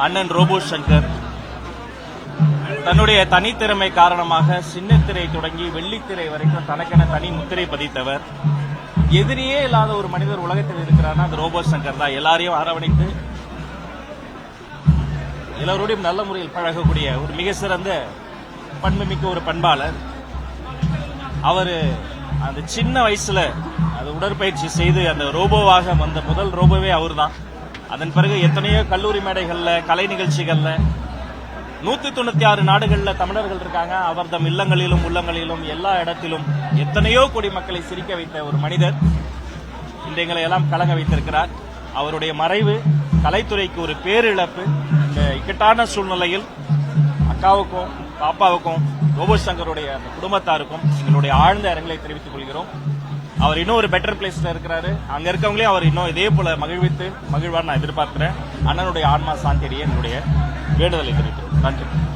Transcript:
அண்ணன் ரோபோ சங்கர் தன்னுடைய தனித்திறமை காரணமாக சின்னத்திரை தொடங்கி வெள்ளித்திரை வரைக்கும் தனக்கென தனி முத்திரை பதித்தவர். எதிரியே இல்லாத ஒரு மனிதர் உலகத்தில் இருக்கிறார்னா அது ரோபோ சங்கர் தான். எல்லாரையும் அரவணைத்து எல்லோருடையும் நல்ல முறையில் பழகக்கூடிய ஒரு மிக சிறந்த பண்புமிக்க ஒரு பண்பாளர். அவரு அந்த சின்ன வயசுல அது உடற்பயிற்சி செய்து அந்த ரோபோவாக வந்த முதல் ரோபோவே அவர் தான். அதன் பிறகு எத்தனையோ கல்லூரி மேடைகள்ல கலை நிகழ்ச்சிகள்ல 196 நாடுகள்ல தமிழர்கள் இருக்காங்க. அவர் தம் இல்லங்களிலும் உள்ளங்களிலும் எல்லா இடத்திலும் எத்தனையோ கோடி மக்களை சிரிக்க வைத்த ஒரு மனிதர் இன்று எங்களை எல்லாம் கலங்க வைத்திருக்கிறார். அவருடைய மறைவு கலைத்துறைக்கு ஒரு பேரிழப்பு. இந்த இக்கட்டான சூழ்நிலையில் அக்காவுக்கும் பாப்பாவுக்கும் ரோபோ சங்கருடைய அந்த குடும்பத்தாருக்கும் எங்களுடைய ஆழ்ந்த இரங்கலை தெரிவித்துக் கொள்கிறோம். அவர் இன்னும் ஒரு பெட்டர் பிளேஸ்ல இருக்கிறாரு. அங்க இருக்கவங்களே அவர் இன்னும் இதே போல மகிழ்வார் நான் எதிர்பார்க்கிறேன். அண்ணனுடைய ஆன்மா சாந்தியடைய என்னுடைய வேண்டுதலை தெரிவிக்கிறோம். நன்றி.